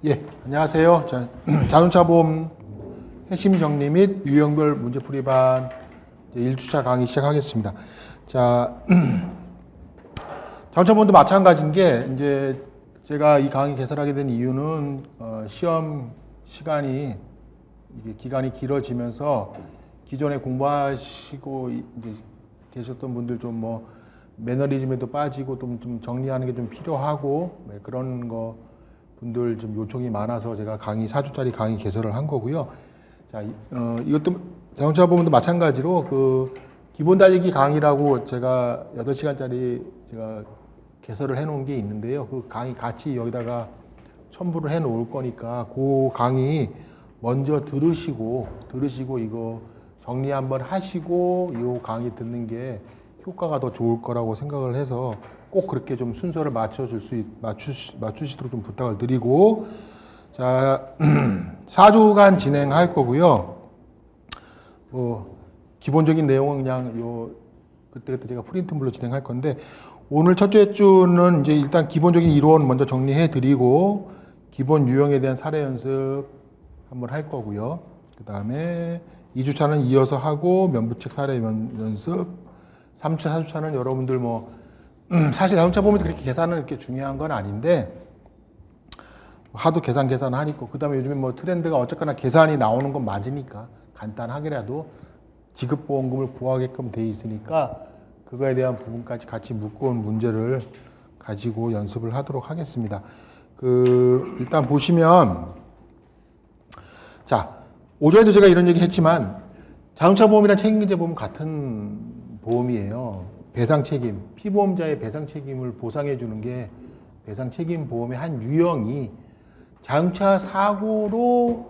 예, 안녕하세요. 자동차 보험 핵심 정리 및 유형별 문제풀이반 1주차 강의 시작하겠습니다. 자, 자동차 보험도 마찬가지인 게 이제 제가 이 강의 개설하게 된 이유는 시험 시간이 이게 기간이 길어지면서 기존에 공부하시고 이제 계셨던 분들 좀 뭐 매너리즘에도 빠지고 좀 정리하는 게 좀 필요하고 그런 거 분들 좀 요청이 많아서 제가 강의 4주짜리 강의 개설을 한 거고요. 자, 이것도 자동차 보험도 마찬가지로 그 기본 달리기 강의라고 제가 8시간짜리 제가 개설을 해 놓은 게 있는데요. 그 강의 같이 여기다가 첨부를 해 놓을 거니까 그 강의 먼저 들으시고 이거 정리 한번 하시고 이 강의 듣는 게 효과가 더 좋을 거라고 생각을 해서 꼭 그렇게 좀 순서를 맞추시도록 좀 부탁을 드리고, 자, 4주간 진행할 거고요. 뭐 기본적인 내용은 그냥 그때 제가 프린트물로 진행할 건데, 오늘 첫째 주는 이제 일단 기본적인 이론 먼저 정리해 드리고 기본 유형에 대한 사례 연습 한번 할 거고요. 그 다음에 2주차는 이어서 하고 면부책 사례 연습, 3주차, 4주차는 여러분들 뭐 사실 자동차 보면서 그렇게 계산은 이렇게 중요한 건 아닌데 하도 계산하니까 그 다음에 요즘에 뭐 트렌드가 어쨌거나 계산이 나오는 건 맞으니까 간단하게라도 지급보험금을 구하게끔 돼 있으니까 그거에 대한 부분까지 같이 묶어온 문제를 가지고 연습을 하도록 하겠습니다. 일단 보시면, 자, 오전에도 제가 이런 얘기 했지만 자동차 보험이랑 책임문제 보험 같은 보험이에요. 배상 책임, 피보험자의 배상 책임을 보상해 주는 게 배상 책임 보험의 한 유형이 자동차 사고로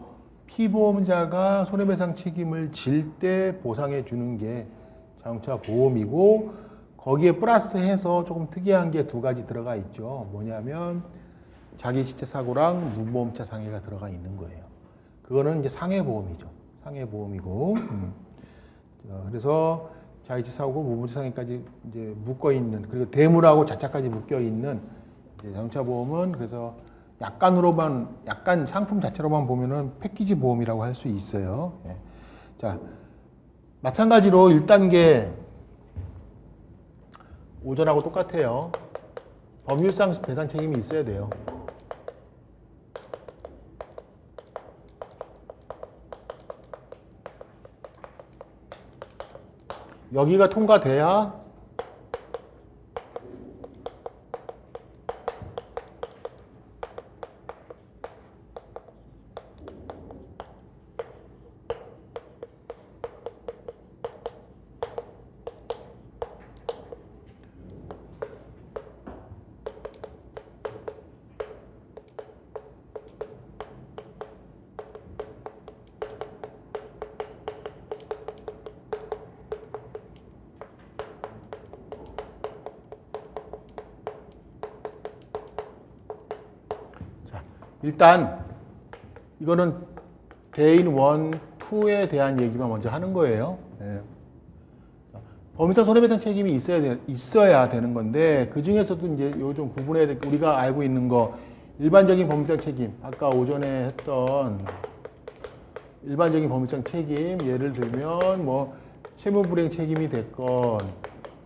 피보험자가 손해배상 책임을 질 때 보상해 주는 게 자동차 보험이고, 거기에 플러스해서 조금 특이한 게 두 가지 들어가 있죠. 뭐냐면 자기 시체 사고랑 무보험차 상해가 들어가 있는 거예요. 그거는 이제 상해보험이죠. 상해보험이고, 그래서 자기치 사고, 무보험차 상해까지 이제 묶어 있는, 그리고 대물하고 자차까지 묶여 있는 자동차 보험은 그래서 약간 상품 자체로만 보면은 패키지 보험이라고 할 수 있어요. 예. 자, 마찬가지로 1단계 오전하고 똑같아요. 법률상 배상 책임이 있어야 돼요. 여기가 통과돼야 일단 이거는 대인 1, 2에 대한 얘기만 먼저 하는 거예요. 네. 법인상 손해배상 책임이 있어야 되는 건데, 그 중에서도 이제 요즘 구분해야 될, 우리가 알고 있는 거, 일반적인 법인상 책임, 아까 오전에 했던 일반적인 법인상 책임, 예를 들면 뭐 채무불이행 책임이 됐건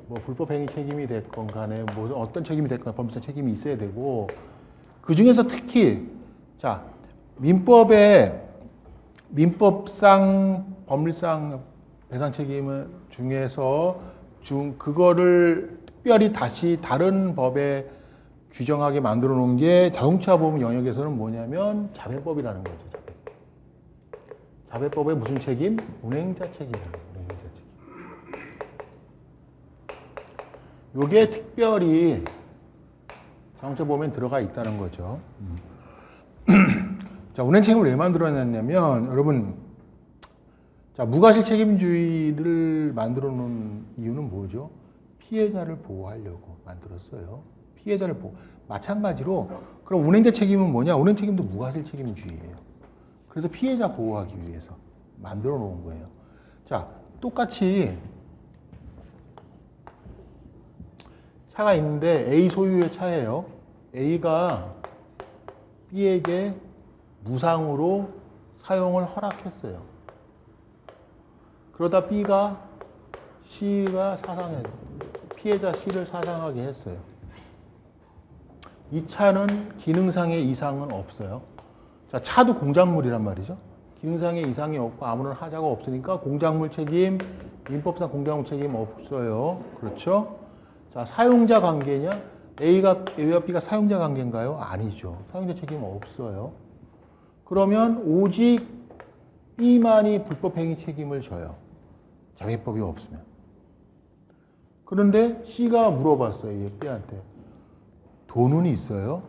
뭐 불법행위 책임이 됐건 간에 뭐 어떤 책임이 됐건 법인상 책임이 있어야 되고, 그 중에서 특히 자, 민법상 법률상 배상 책임 중에서 그거를 특별히 다시 다른 법에 규정하게 만들어 놓은 게 자동차 보험 영역에서는 뭐냐면 자배법이라는 거죠. 자배법의 무슨 책임? 운행자 책임이에요. 운행자 책임. 요게 특별히 자동차 보험에 들어가 있다는 거죠. 자, 운행 책임을 왜 만들어놨냐면, 여러분, 자, 무과실 책임주의를 만들어 놓은 이유는 뭐죠? 피해자를 보호하려고 만들었어요. 피해자를 마찬가지로, 그럼 운행자 책임은 뭐냐? 운행 책임도 무과실 책임주의예요. 그래서 피해자 보호하기 위해서 만들어 놓은 거예요. 자, 똑같이 차가 있는데 A 소유의 차예요. A가 B에게 무상으로 사용을 허락했어요. 그러다 C가 사상했어요. 피해자 C를 사상하게 했어요. 이 차는 기능상의 이상은 없어요. 자, 차도 공작물이란 말이죠. 기능상의 이상이 없고 아무런 하자가 없으니까 공작물 책임, 민법상 공작물 책임 없어요. 그렇죠? 자, 사용자 관계냐? A와 B가 사용자 관계인가요? 아니죠. 사용자 책임 없어요. 그러면 오직 B만이 불법행위 책임을 져요. 자배법이 없으면. 그런데 C가 물어봤어요. B한테. 돈은 있어요?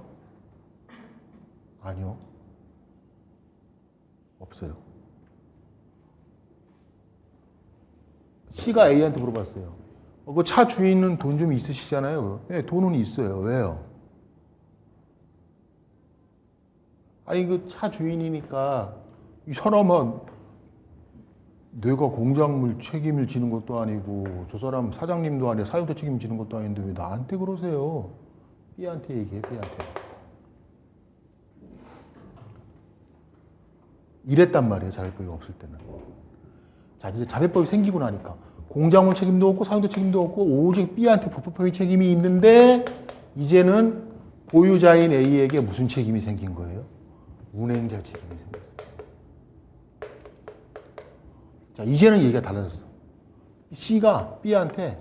아니요. 없어요. C가 A한테 물어봤어요. 그 차 주인은 돈 좀 있으시잖아요. 네, 돈은 있어요. 왜요? 아니, 그 차 주인이니까 이 사람은 내가 공작물 책임을 지는 것도 아니고 저 사람 사장님도 아니고 사용자 책임 지는 것도 아닌데 왜 나한테 그러세요? B한테 얘기해, B한테. 이랬단 말이에요, 자배법이 없을 때는. 자, 이제 자배법이 생기고 나니까 공작물 책임도 없고 사용자 책임도 없고 오직 B한테 불법행위 책임이 있는데 이제는 보유자인 A에게 무슨 책임이 생긴 거예요? 운행자 책임이 생겼어요. 자, 이제는 얘기가 달라졌어. C가 B한테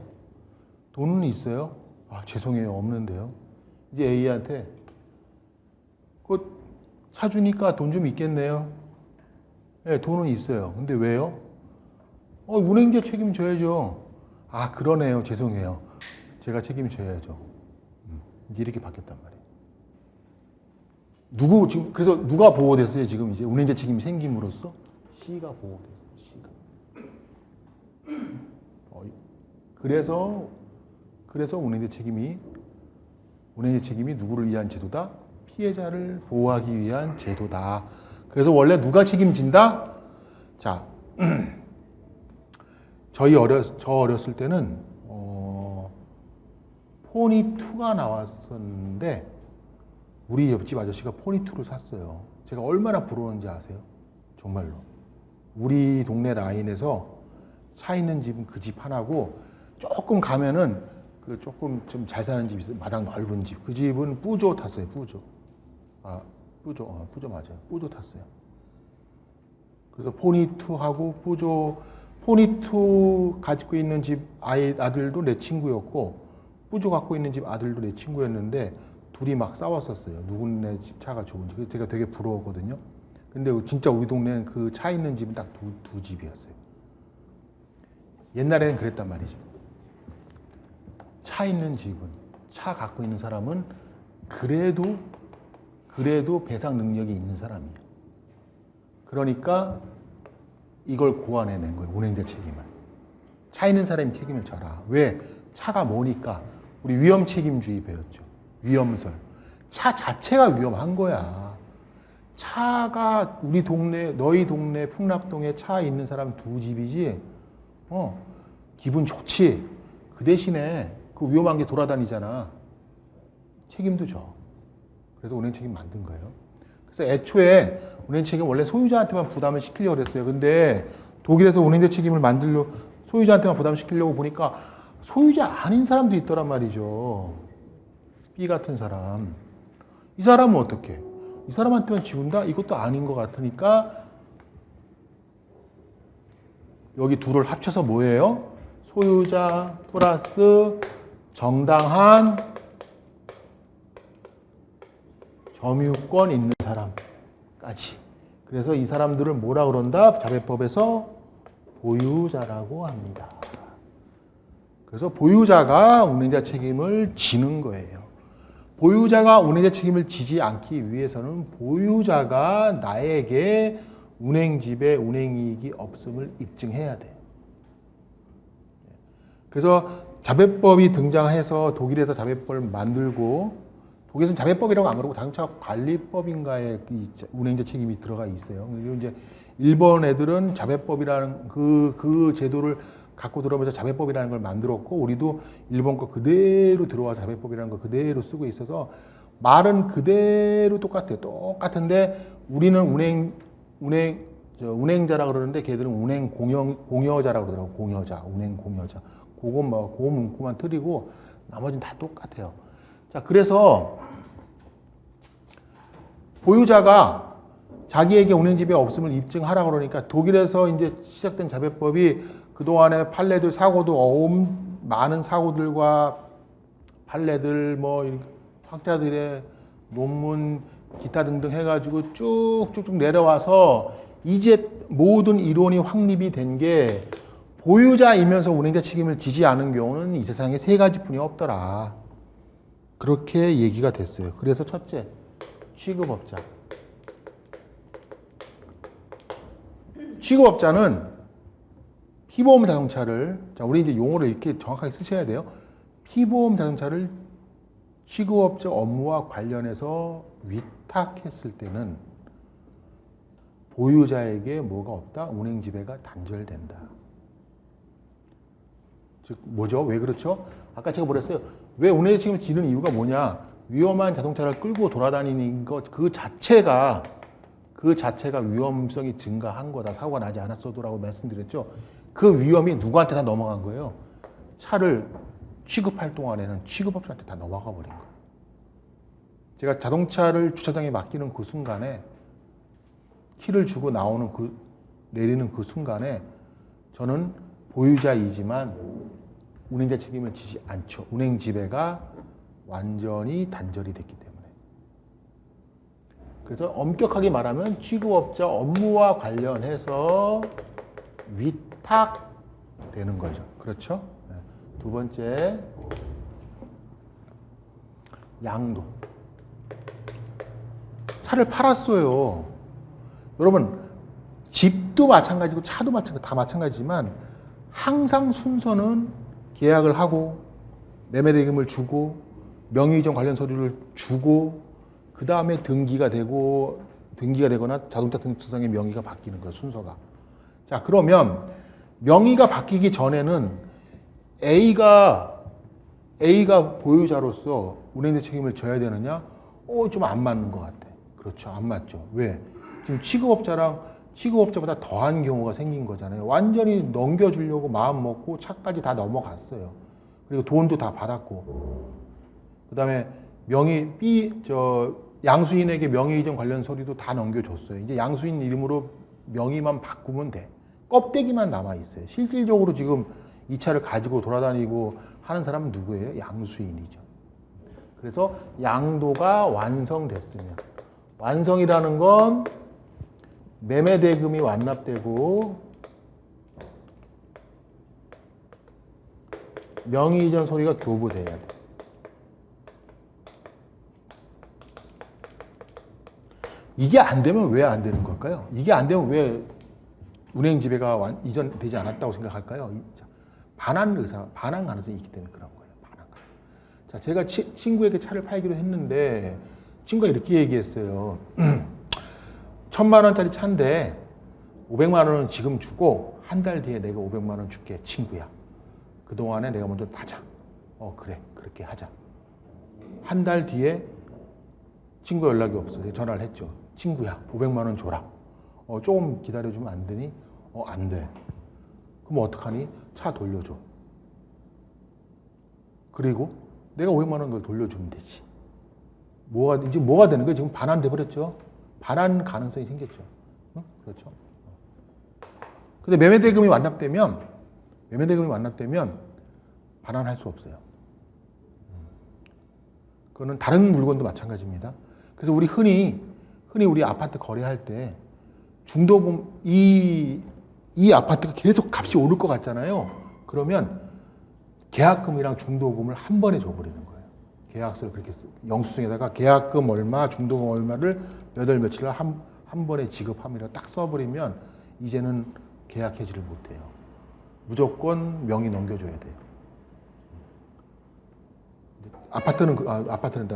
돈은 있어요? 아, 죄송해요. 없는데요. 이제 A한테 그 사주니까 돈 좀 있겠네요. 네, 돈은 있어요. 근데 왜요? 운행자 책임져야죠. 아, 그러네요. 죄송해요. 제가 책임져야죠. 이제 이렇게 바뀌었단 말이에요. 지금, 그래서 누가 보호됐어요? 지금 이제 운행자 책임이 생김으로써? C가 보호됐어요. C가. 그래서 운행자 책임이 누구를 위한 제도다? 피해자를 보호하기 위한 제도다. 그래서 원래 누가 책임진다? 자, 저 어렸을 때는 포니2가 나왔었는데 우리 옆집 아저씨가 포니2를 샀어요. 제가 얼마나 부러웠는지 아세요? 정말로. 우리 동네 라인에서 차 있는 집은 그 집 하나고 조금 가면은 그 조금 좀 잘 사는 집이 있어요. 마당 넓은 집. 그 집은 뿌조 탔어요. 뿌조. 아, 뿌조 맞아요. 뿌조 탔어요. 그래서 포니2하고 포니2 가지고 있는 집 아들도 내 친구였고 뿌조 갖고 있는 집 아들도 내 친구였는데 둘이 막 싸웠었어요. 누구네 집 차가 좋은지. 그래서 제가 되게 부러웠거든요. 근데 진짜 우리 동네는 그 차 있는 집은 딱 두 집이었어요. 옛날에는 그랬단 말이죠. 차 있는 집은, 차 갖고 있는 사람은 그래도 배상 능력이 있는 사람이에요. 그러니까 이걸 고안해낸 거예요. 운행자 책임을. 차 있는 사람이 책임을 져라. 왜? 차가 뭐니까 우리 위험 책임주의 배웠죠. 위험설. 차 자체가 위험한 거야. 차가 우리 동네, 너희 동네 풍락동에 차 있는 사람 두 집이지. 기분 좋지. 그 대신에 그 위험한 게 돌아다니잖아. 책임도 져. 그래서 운행 책임 만든 거예요. 그래서 애초에 운행 책임 원래 소유자한테만 부담을 시키려고 그랬어요. 근데 독일에서 운행자 책임을 소유자한테만 부담시키려고 보니까 소유자 아닌 사람도 있더란 말이죠. B 같은 사람. 이 사람은 어떻게? 이 사람한테만 지운다? 이것도 아닌 것 같으니까 여기 둘을 합쳐서 뭐예요? 소유자 플러스 정당한 점유권 있는 사람까지. 그래서 이 사람들을 뭐라 그런다? 자배법에서 보유자라고 합니다. 그래서 보유자가 운행자 책임을 지는 거예요. 보유자가 운행자 책임을 지지 않기 위해서는 보유자가 나에게 운행집에 운행이익이 없음을 입증해야 돼요. 그래서 자배법이 등장해서 독일에서 자배법을 만들고, 독일에서는 자배법이라고 안 그러고 자동차 관리법인가에 운행자 책임이 들어가 있어요. 그리고 이제 일본 애들은 자배법이라는 그 제도를 갖고 들어오면서 자배법이라는 걸 만들었고, 우리도 일본 거 그대로 들어와 자배법이라는 걸 그대로 쓰고 있어서 말은 그대로 똑같아요. 똑같은데 우리는 운행자라 그러는데 걔들은 공여자라고 그러더라고. 공여자, 운행 공여자. 그 문구만 틀리고 나머지는 다 똑같아요. 자, 그래서 보유자가 자기에게 운행지배 없음을 입증하라 그러니까 독일에서 이제 시작된 자배법이 그동안에 판례들 사고도 많은 사고들과 판례들 학자들의 논문 기타 등등 해가지고 쭉쭉쭉 내려와서 이제 모든 이론이 확립이 된 게 보유자이면서 운행자 책임을 지지 않은 경우는 이 세상에 세 가지뿐이 없더라. 그렇게 얘기가 됐어요. 그래서 첫째, 취급업자. 취급업자는 피보험 자동차를, 자, 우리 이제 용어를 이렇게 정확하게 쓰셔야 돼요. 피보험 자동차를 취급업자 업무와 관련해서 위탁했을 때는 보유자에게 뭐가 없다? 운행지배가 단절된다. 즉, 뭐죠? 왜 그렇죠? 아까 제가 뭐랬어요? 왜 운행자 책임을 지는 이유가 뭐냐? 위험한 자동차를 끌고 돌아다니는 것 그 자체가 위험성이 증가한 거다. 사고가 나지 않았어도라고 말씀드렸죠. 그 위험이 누구한테 다 넘어간 거예요? 차를 취급할 동안에는 취급업자한테 다 넘어가 버린 거예요. 제가 자동차를 주차장에 맡기는 그 순간에 키를 주고 내리는 그 순간에 저는 보유자이지만 운행자 책임을 지지 않죠. 운행 지배가 완전히 단절이 됐기 때문에. 그래서 엄격하게 말하면 취급업자 업무와 관련해서 위탁되는 거죠. 그렇죠? 두 번째, 양도. 차를 팔았어요. 여러분, 집도 마찬가지고 차도 다 마찬가지지만 항상 순서는 계약을 하고 매매대금을 주고 명의이전 관련 서류를 주고 그 다음에 등기가 되거나 자동차 등록증상의 명의가 바뀌는 거예요. 순서가. 자, 그러면 명의가 바뀌기 전에는 A가 보유자로서 운행자 책임을 져야 되느냐? 좀 안 맞는 것 같아. 그렇죠. 안 맞죠. 왜? 지금 취급업자보다 더한 경우가 생긴 거잖아요. 완전히 넘겨주려고 마음 먹고 차까지 다 넘어갔어요. 그리고 돈도 다 받았고. 그 다음에 양수인에게 명의이전 관련 서류도 다 넘겨줬어요. 이제 양수인 이름으로 명의만 바꾸면 돼. 껍데기만 남아있어요. 실질적으로 지금 이 차를 가지고 돌아다니고 하는 사람은 누구예요? 양수인이죠. 그래서 양도가 완성됐으면, 완성이라는 건 매매대금이 완납되고 명의이전 서류가 교부돼야 돼. 이게 안 되면 왜 안 되는 걸까요? 이게 안 되면 왜 운행 지배가 이전되지 않았다고 생각할까요? 반환 가능성이 있기 때문에 그런 거예요. 반환 가능성. 자, 제가 친구에게 차를 팔기로 했는데 친구가 이렇게 얘기했어요. 1,000만 원짜리 차인데 500만 원은 지금 주고 한 달 뒤에 내가 500만 원 줄게, 친구야. 그동안에 내가 먼저 타자. 그래, 그렇게 하자. 한 달 뒤에 친구 연락이 없어요. 전화를 했죠. 친구야, 500만 원 줘라. 조금 기다려주면 안 되니? 안 돼. 그럼 어떡하니? 차 돌려줘. 그리고 내가 500만 원 널 돌려주면 되지. 이제 뭐가 되는 거예요? 지금 반환돼 버렸죠? 반환 가능성이 생겼죠. 그렇죠. 근데 매매대금이 완납되면 반환할 수 없어요. 그거는 다른 물건도 마찬가지입니다. 그래서 우리 흔히 우리 아파트 거래할 때 중도금, 이 아파트가 계속 값이 오를 것 같잖아요. 그러면 계약금이랑 중도금을 한 번에 줘버리는 거예요. 계약서를 그렇게 영수증에다가 계약금 얼마, 중도금 얼마를 몇 월 며칠 날 한 번에 지급합니다. 딱 써버리면 이제는 계약 해지를 못해요. 무조건 명의 넘겨줘야 돼요. 아파트는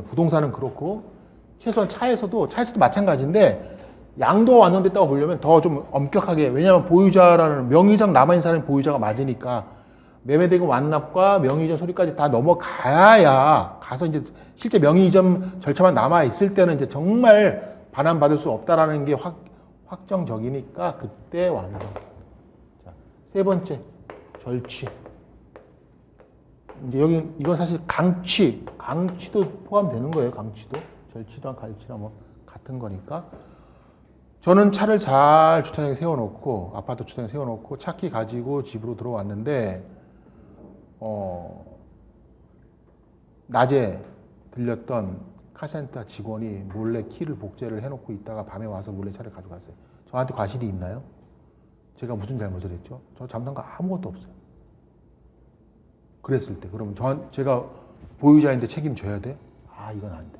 부동산은 그렇고 최소한 차에서도 마찬가지인데 양도가 완성됐다고 보려면 더 좀 엄격하게, 왜냐하면 보유자라는 명의상 남아있는 사람이 보유자가 맞으니까 매매대금 완납과 명의이전 소리까지 다 넘어가야 가서 이제 실제 명의이전 절차만 남아 있을 때는 이제 정말 반환받을 수 없다라는 게 확정적이니까 그때 완전. 자, 세 번째 절취. 이제 여기 이건 사실 강취도 포함되는 거예요. 강취도 절취랑 갈취랑 뭐 같은 거니까. 저는 차를 잘 주차장에 세워놓고 아파트 주차장에 세워놓고 차키 가지고 집으로 들어왔는데 낮에 들렸던 카센터 직원이 몰래 키를 복제를 해놓고 있다가 밤에 와서 몰래 차를 가져갔어요. 저한테 과실이 있나요? 제가 무슨 잘못을 했죠? 저 잘못한 거 아무것도 없어요. 그랬을 때 그러면 제가 보유자인데 책임져야 돼? 아, 이건 안 돼.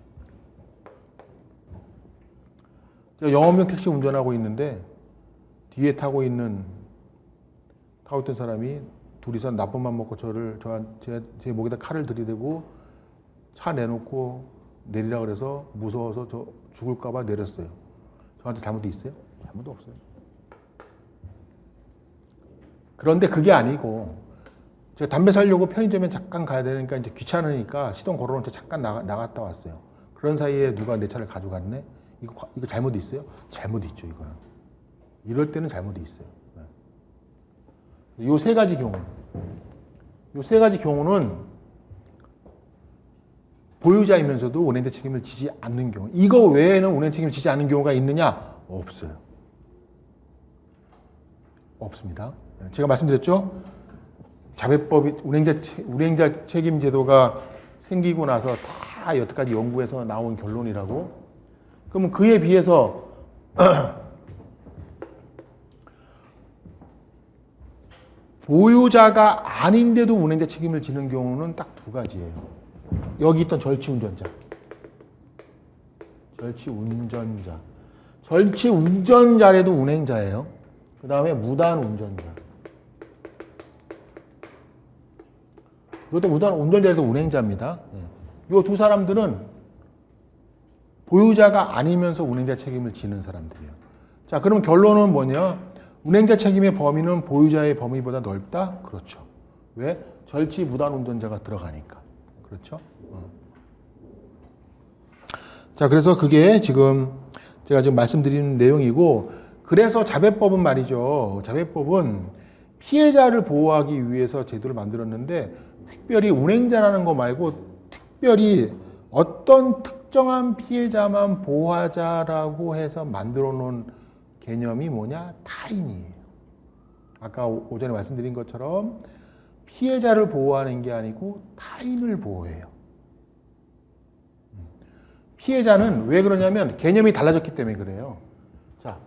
제가 영업용 택시 운전하고 있는데 뒤에 타고 있던 사람이 둘이서 나쁜 맘 먹고 제 목에다 칼을 들이대고 차 내놓고 내리라 그래서 무서워서 저 죽을까 봐 내렸어요. 저한테 잘못이 있어요? 잘못도 없어요. 그런데 그게 아니고 제가 담배 사려고 편의점에 잠깐 가야 되니까 이제 귀찮으니까 시동 걸어놓은 채 잠깐 나갔다 왔어요. 그런 사이에 누가 내 차를 가져갔네? 이거 잘못이 있어요? 잘못이 있죠, 이거는. 이럴 때는 잘못이 있어요. 요 세 가지 경우는 보유자이면서도 운행자 책임을 지지 않는 경우. 이거 외에는 운행 책임을 지지 않는 경우가 있느냐? 없어요. 없습니다. 제가 말씀드렸죠? 자배법이 운행자 책임 제도가 생기고 나서 다 여태까지 연구해서 나온 결론이라고. 그러면 그에 비해서 보유자가 아닌데도 운행자 책임을 지는 경우는 딱 두 가지예요. 여기 있던 절취운전자. 절취운전자라도 운행자예요. 그 다음에 무단운전자. 이것도 무단운전자라도 운행자입니다. 이 두 사람들은 보유자가 아니면서 운행자 책임을 지는 사람들이에요. 자, 그럼 결론은 뭐냐? 운행자 책임의 범위는 보유자의 범위보다 넓다? 그렇죠. 왜? 절취 무단운전자가 들어가니까. 그렇죠? 자, 그래서 그게 제가 지금 말씀드리는 내용이고, 그래서 자배법은 말이죠. 자배법은 피해자를 보호하기 위해서 제도를 만들었는데, 특별히 운행자라는 거 말고, 특별히 어떤 특정한 피해자만 보호하자라고 해서 만들어 놓은 개념이 뭐냐? 타인이에요. 아까 오전에 말씀드린 것처럼 피해자를 보호하는 게 아니고 타인을 보호해요. 피해자는 왜 그러냐면 개념이 달라졌기 때문에 그래요. 자,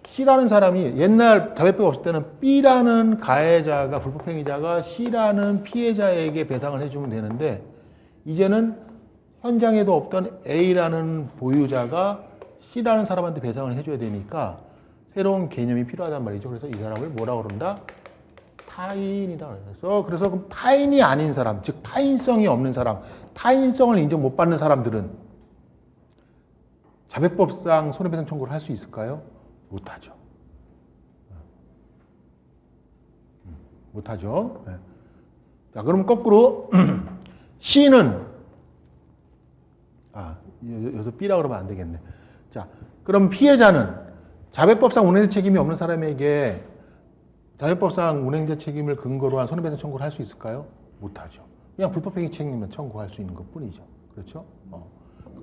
C라는 사람이 옛날 자배법 없을 때는 B라는 가해자가 불법행위자가 C라는 피해자에게 배상을 해주면 되는데 이제는 현장에도 없던 A라는 보유자가 C라는 사람한테 배상을 해줘야 되니까 새로운 개념이 필요하단 말이죠. 그래서 이 사람을 뭐라고 그런다? 타인이라고 해서 그래서 그럼 타인이 아닌 사람, 즉 타인성이 없는 사람, 타인성을 인정 못 받는 사람들은 자배법상 손해배상 청구를 할 수 있을까요? 못하죠. 못하죠. 자, 그럼 거꾸로 C는 여기서 B라고 그러면 안 되겠네. 자, 그럼 피해자는 자배법상 운행자 책임이 없는 사람에게 자배법상 운행자 책임을 근거로 한 손해배상 청구를 할 수 있을까요? 못하죠. 그냥 불법행위 책임만 청구할 수 있는 것 뿐이죠. 그렇죠?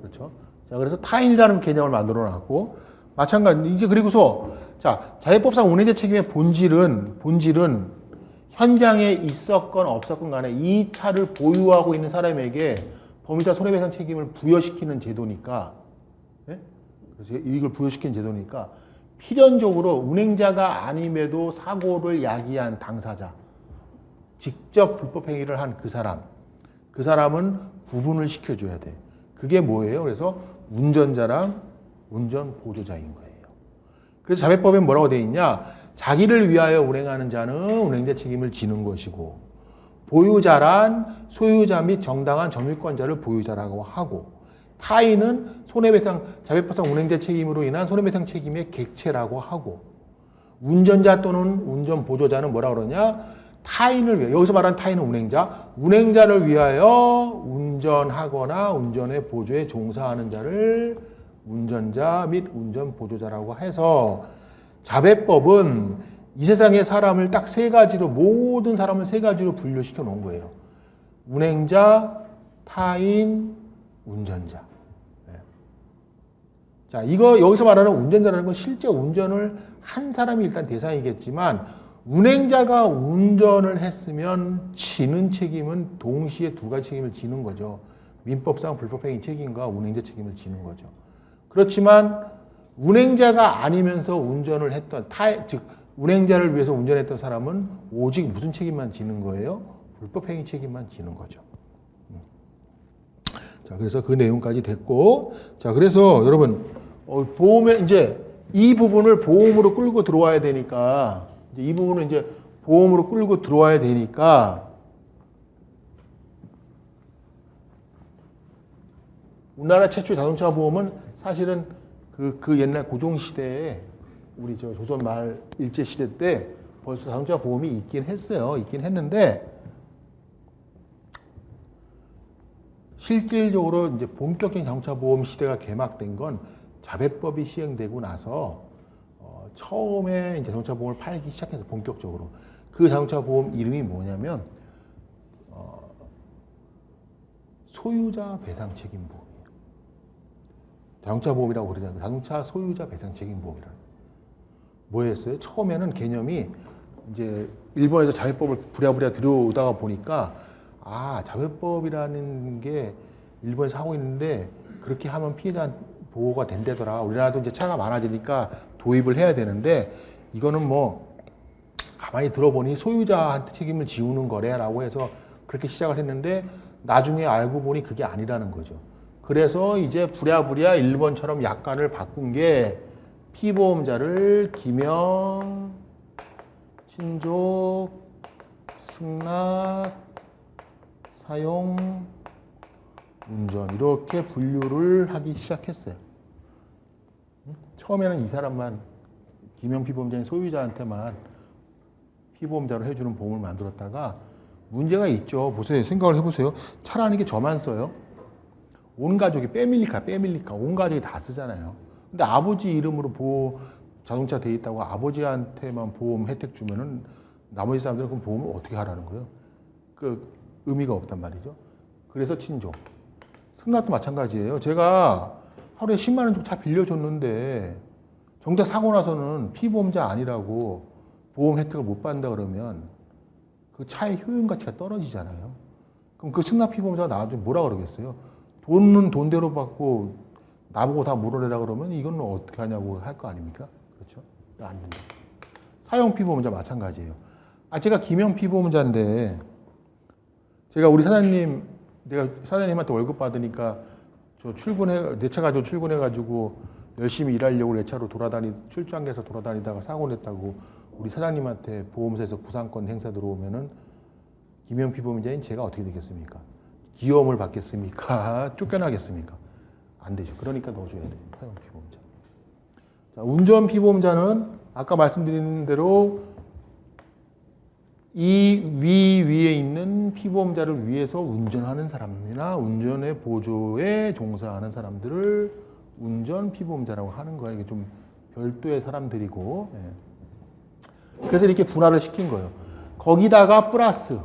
그렇죠. 자, 그래서 타인이라는 개념을 만들어 놨고, 마찬가지, 이제 그리고서, 자, 자배법상 운행자 책임의 본질은 현장에 있었건 없었건 간에 이 차를 보유하고 있는 사람에게 범위자 손해배상 책임을 부여시키는 제도니까, 네? 그래서 이걸 부여시키는 제도니까, 필연적으로 운행자가 아님에도 사고를 야기한 당사자, 직접 불법행위를 한 그 사람은 구분을 시켜줘야 돼. 그게 뭐예요? 그래서 운전자랑 운전보조자인 거예요. 그래서 자배법에 뭐라고 되어 있냐? 자기를 위하여 운행하는 자는 운행자 책임을 지는 것이고, 보유자란 소유자 및 정당한 점유권자를 보유자라고 하고, 타인은 자배법상 운행자 책임으로 인한 손해배상 책임의 객체라고 하고, 운전자 또는 운전보조자는 뭐라 그러냐? 타인을 위해, 여기서 말하는 타인은 운행자, 운행자를 위하여 운전하거나 운전의 보조에 종사하는 자를 운전자 및 운전보조자라고 해서 자배법은 이 세상의 사람을 딱 세 가지로, 모든 사람을 세 가지로 분류시켜 놓은 거예요. 운행자, 타인, 운전자. 네. 자, 이거 여기서 말하는 운전자라는 건 실제 운전을 한 사람이 일단 대상이겠지만 운행자가 운전을 했으면 지는 책임은 동시에 두 가지 책임을 지는 거죠. 민법상 불법행위 책임과 운행자 책임을 지는 거죠. 그렇지만 운행자가 아니면서 운전을 했던 즉 운행자를 위해서 운전했던 사람은 오직 무슨 책임만 지는 거예요? 불법행위 책임만 지는 거죠. 자, 그래서 그 내용까지 됐고, 자, 그래서 여러분 보험에 이제 이 부분을 보험으로 끌고 들어와야 되니까, 이제 이 부분을 이제 보험으로 끌고 들어와야 되니까 우리나라 최초의 자동차 보험은 사실은 그 옛날 고종 시대에 우리 저 조선 말 일제 시대 때 벌써 자동차 보험이 있긴 했어요. 있긴 했는데 실질적으로 이제 본격적인 자동차 보험 시대가 개막된 건 자배법이 시행되고 나서 처음에 이제 자동차 보험을 팔기 시작해서 본격적으로 그 자동차 보험 이름이 뭐냐면 소유자 배상 책임 보험이에요. 자동차 보험이라고 그러잖아요. 자동차 소유자 배상 책임 보험이라는. 뭐였어요? 처음에는 개념이 이제 일본에서 자배법을 부랴부랴 들여오다가 보니까 자배법이라는 게 일본에서 하고 있는데 그렇게 하면 피해자 보호가 된다더라. 우리나라도 이제 차가 많아지니까 도입을 해야 되는데 이거는 뭐 가만히 들어보니 소유자한테 책임을 지우는 거래라고 해서 그렇게 시작을 했는데 나중에 알고 보니 그게 아니라는 거죠. 그래서 이제 부랴부랴 일본처럼 약관을 바꾼 게 피보험자를 기명, 친족, 승낙, 사용, 운전 이렇게 분류를 하기 시작했어요. 처음에는 이 사람만 기명 피보험자인 소유자한테만 피보험자로 해주는 보험을 만들었다가 문제가 있죠. 보세요. 생각을 해보세요. 차라는 게 저만 써요. 온 가족이 빼밀리카 온 가족이 다 쓰잖아요. 근데 아버지 이름으로 자동차 돼 있다고 아버지한테만 보험 혜택 주면은 나머지 사람들은 그럼 보험을 어떻게 하라는 거예요? 그 의미가 없단 말이죠. 그래서 친족. 승낙도 마찬가지예요. 제가 하루에 10만 원 주고 차 빌려줬는데 정작 사고 나서는 피보험자 아니라고 보험 혜택을 못 받는다 그러면 그 차의 효용 가치가 떨어지잖아요. 그럼 그 승낙 피보험자가 나한테 뭐라 그러겠어요? 돈은 돈대로 받고 나보고 다 물어내라 그러면 이건 어떻게 하냐고 할 거 아닙니까? 그렇죠? 안 된다. 사용 피보험자 마찬가지예요. 제가 기명 피보험자인데 제가 우리 내가 사장님한테 월급 받으니까 내 차 가지고 출근해가지고 열심히 일하려고 내 차로 출장에서 돌아다니다가 사고 냈다고 우리 사장님한테 보험사에서 구상권 행사 들어오면은 기명 피보험자인 제가 어떻게 되겠습니까? 기염을 받겠습니까? 쫓겨나겠습니까? 안 되죠. 그러니까 넣어줘야 돼요. 사용 피보험자. 자, 운전 피보험자는 아까 말씀드린 대로 이 위에 있는 피보험자를 위해서 운전하는 사람이나 운전의 보조에 종사하는 사람들을 운전 피보험자라고 하는 거예요. 이게 좀 별도의 사람들이고. 예. 그래서 이렇게 분할을 시킨 거예요. 거기다가 플러스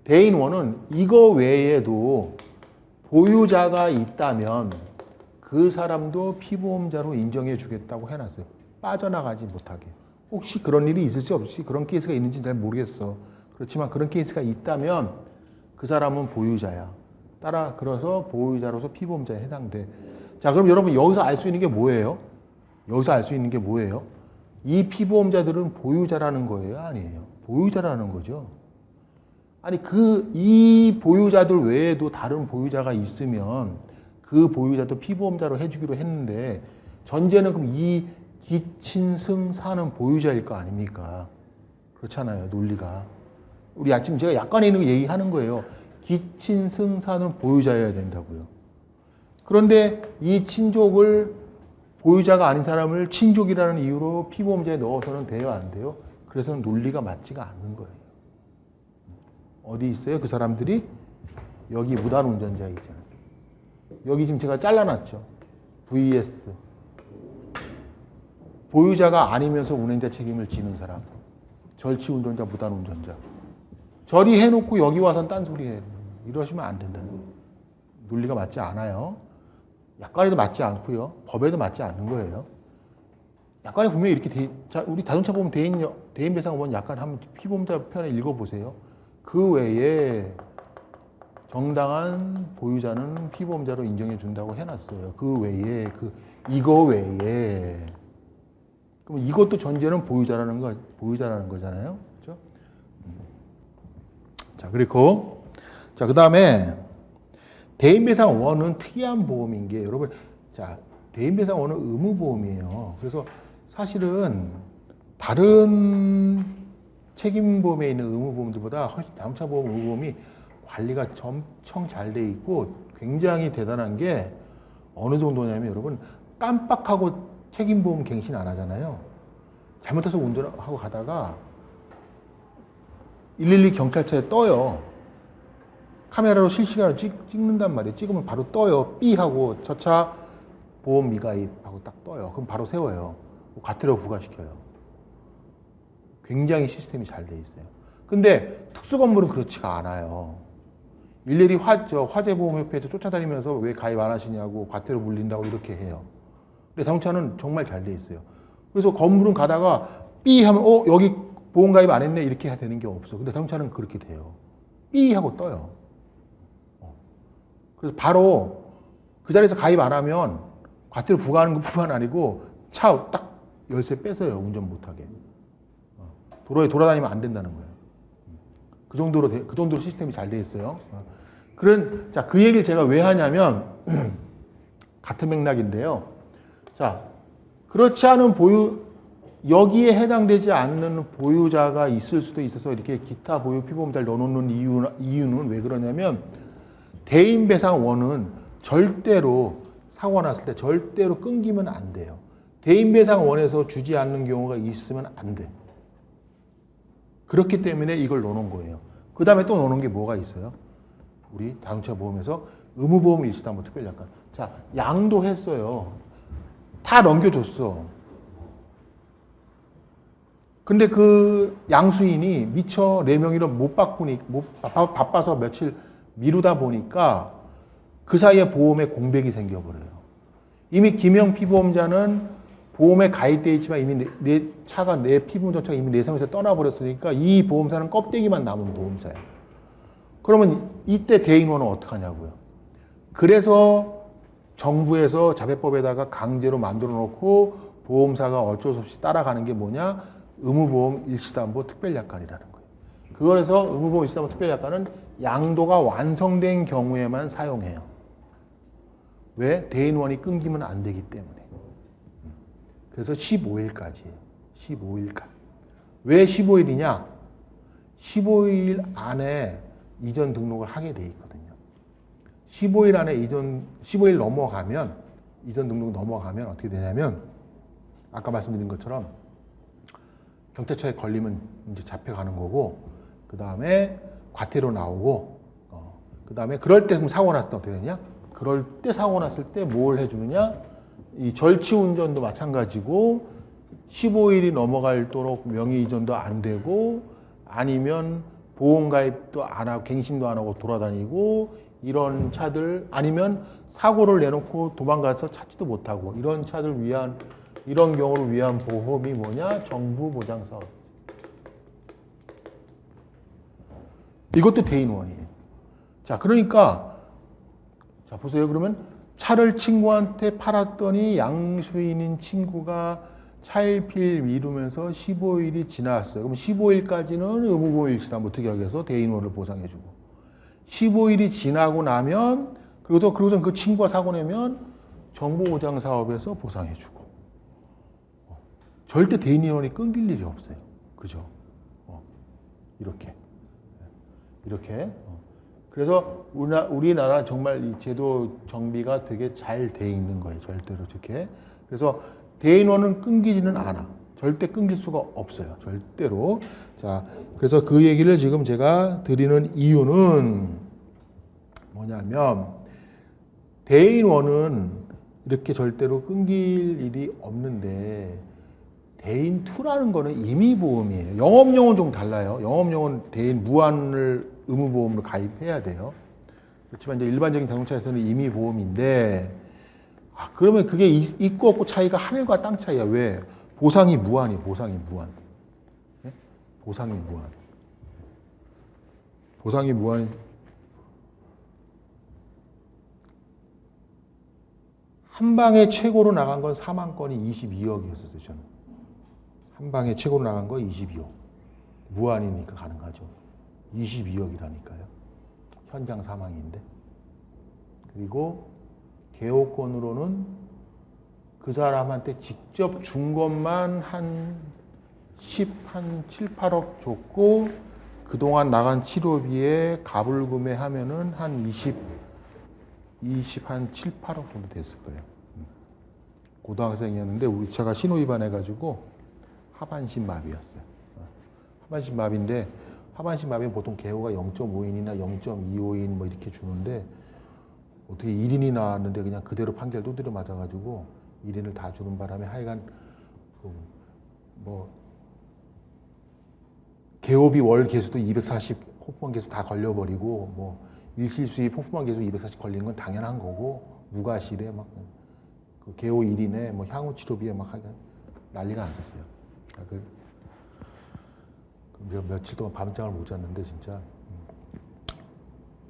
대인 원은 이거 외에도 보유자가 있다면 그 사람도 피보험자로 인정해 주겠다고 해놨어요. 빠져나가지 못하게. 혹시 그런 일이 있을지 없을지 그런 케이스가 있는지 잘 모르겠어. 그렇지만 그런 케이스가 있다면 그 사람은 보유자야. 그래서 보유자로서 피보험자에 해당돼. 자, 그럼 여러분 여기서 알 수 있는 게 뭐예요? 이 피보험자들은 보유자라는 거예요? 아니에요? 보유자라는 거죠. 아니 이 보유자들 외에도 다른 보유자가 있으면 그 보유자도 피보험자로 해주기로 했는데 전제는 그럼 이 기친승사는 보유자일 거 아닙니까? 그렇잖아요, 논리가. 우리 아침 제가 약간의 있는 거 얘기하는 거예요. 기친승사는 보유자여야 된다고요. 그런데 이 친족을 보유자가 아닌 사람을 친족이라는 이유로 피보험자에 넣어서는 돼요, 안 돼요? 그래서 논리가 맞지가 않는 거예요. 어디 있어요? 그 사람들이? 여기 무단운전자 있잖아요. 여기 지금 제가 잘라놨죠. VS. 보유자가 아니면서 운행자 책임을 지는 사람. 절치운전자, 무단운전자. 저리 해놓고 여기 와서는 딴소리 해. 이러시면 안 된다는 거예요. 논리가 맞지 않아요. 약관에도 맞지 않고요. 법에도 맞지 않는 거예요. 약관에 분명히 이렇게 우리 자동차 보면 대인 배상원 약관 한번 피보험자 편에 읽어보세요. 그 외에 정당한 보유자는 피보험자로 인정해 준다고 해놨어요. 그 외에 이거 외에 그럼 이것도 전제는 보유자라는 거잖아요. 그렇죠? 자, 그리고 그 다음에 대인배상원은 특이한 보험인 게 여러분, 자, 대인배상원은 의무보험이에요. 그래서 사실은 다른 책임보험에 있는 의무보험들보다 훨씬 자동차 보험 의무보험이 관리가 엄청 잘 돼 있고 굉장히 대단한 게 어느 정도냐면 여러분, 깜빡하고 책임보험 갱신 안 하잖아요. 잘못해서 운전하고 가다가 112 경찰차에 떠요. 카메라로 실시간으로 찍는단 말이에요. 찍으면 바로 떠요. 삐 하고 저 차 보험 미가입하고 딱 떠요. 그럼 바로 세워요. 과태료 부과시켜요. 굉장히 시스템이 잘 돼 있어요. 근데 특수 건물은 그렇지가 않아요. 일일이 화재보험협회에서 쫓아다니면서 왜 가입 안 하시냐고 과태료 물린다고 이렇게 해요. 근데 자동차는 정말 잘 돼 있어요. 그래서 건물은 가다가 삐 하면 여기 보험 가입 안 했네 이렇게 해야 되는 게 없어. 근데 자동차는 그렇게 돼요. 삐 하고 떠요. 그래서 바로 그 자리에서 가입 안 하면 과태료 부과하는 것뿐만 아니고 차 딱 열쇠 뺏어요. 운전 못하게. 도로에 돌아다니면 안 된다는 거예요. 그 정도로 시스템이 잘 돼 있어요. 자, 그 얘기를 제가 왜 하냐면 같은 맥락인데요. 자, 그렇지 않은 여기에 해당되지 않는 보유자가 있을 수도 있어서 이렇게 기타 보유 피보험자를 넣어놓는 이유는 왜 그러냐면 대인배상원은 절대로 사고가 났을 때 절대로 끊기면 안 돼요. 대인배상원에서 주지 않는 경우가 있으면 안 돼. 그렇기 때문에 이걸 넣어놓은 거예요. 그 다음에 또 넣어놓은 게 뭐가 있어요? 우리 자동차 보험에서 의무보험 일시담보 특별약관. 자, 양도했어요. 다 넘겨줬어. 근데 그 양수인이 미처 내 명의로 바빠서 며칠 미루다 보니까 그 사이에 보험에 공백이 생겨버려요. 이미 김영 피보험자는 보험에 가입되어 있지만 이미 내 피보험자가 이미 내 성에서 떠나버렸으니까 이 보험사는 껍데기만 남은 보험사예요. 그러면 이때 대인원은 어떡하냐고요. 그래서 정부에서 자배법에다가 강제로 만들어 놓고 보험사가 어쩔 수 없이 따라가는 게 뭐냐? 의무보험 일시담보 특별약관이라는 거예요. 그래서 의무보험 일시담보 특별약관은 양도가 완성된 경우에만 사용해요. 왜? 대인원이 끊기면 안 되기 때문에. 그래서 15일까지예요. 15일간. 왜 15일이냐? 15일 안에 이전 등록을 하게 돼 있거든요. 15일 안에 15일 넘어가면, 이전 등록 넘어가면 어떻게 되냐면, 아까 말씀드린 것처럼 경찰차에 걸리면 이제 잡혀가는 거고, 그 다음에 과태료 나오고, 그 다음에 그럴 때 그럼 사고 났을 때 어떻게 되냐? 그럴 때 사고 났을 때 뭘 해주느냐? 이 절치운전도 마찬가지고 15일이 넘어갈도록 명의 이전도 안 되고 아니면 보험가입도 안 하고 갱신도 안 하고 돌아다니고 이런 차들 아니면 사고를 내놓고 도망가서 찾지도 못하고 이런 차들 위한 이런 경우를 위한 보험이 뭐냐? 정부 보장사업. 이것도 대인원이에요. 자, 그러니까 자 보세요. 그러면 차를 친구한테 팔았더니 양수인인 친구가 차일피일 미루면서 15일이 지났어요. 그럼 15일까지는 의무보험 일시담보 특약에서 대인원을 보상해주고 15일이 지나고 나면 그리고서 그 친구가 사고 내면 정보보장사업에서 보상해주고 절대 대인원이 끊길 일이 없어요. 그죠? 이렇게. 그래서 우리나라 정말 이 제도 정비가 되게 잘 돼 있는 거예요. 절대로 이렇게 그래서 대인원은 끊기지는 않아. 절대 끊길 수가 없어요. 절대로. 자, 그래서 그 얘기를 지금 제가 드리는 이유는 뭐냐면 대인원은 이렇게 절대로 끊길 일이 없는데 대인2라는 거는 임의보험이에요. 영업용은 좀 달라요. 영업용은 대인 무한을 의무보험으로 가입해야 돼요. 그렇지만 이제 일반적인 자동차에서는 임의보험인데 그러면 그게 있고 없고 차이가 하늘과 땅 차이야. 왜? 보상이 무한이 보상이 무한. 네? 보상이 무한. 보상이 무한. 한 방에 최고로 나간 건 4만 건이 22억이었었어요, 저는. 한 방에 최고로 나간 거 22억. 무한이니까 가능하죠. 22억이라니까요. 현장 사망인데. 그리고 개호권으로는 그 사람한테 직접 준 것만 한 7, 8억 줬고 그동안 나간 치료비에 가불금에 하면은 한 20, 한 7, 8억 정도 됐을 거예요. 고등학생이었는데 우리 차가 신호위반해가지고 하반신 마비였어요. 하반신 마비인데 하반신 마비는 보통 개호가 0.5인이나 0.25인 뭐 이렇게 주는데 어떻게 1인이 나왔는데 그냥 그대로 판결 두드려 맞아가지고 1인을 다 주는 바람에 하여간 뭐 개호비 월 개수도 240 폭포만 개수 다 걸려버리고 뭐 일실수입 폭포만 개수 240 걸리는 건 당연한 거고 무과실에 막 그 개호 1인에 뭐 향후 치료비에 막 하여간 난리가 났었어요. 며칠 동안 밤잠을 못 잤는데 진짜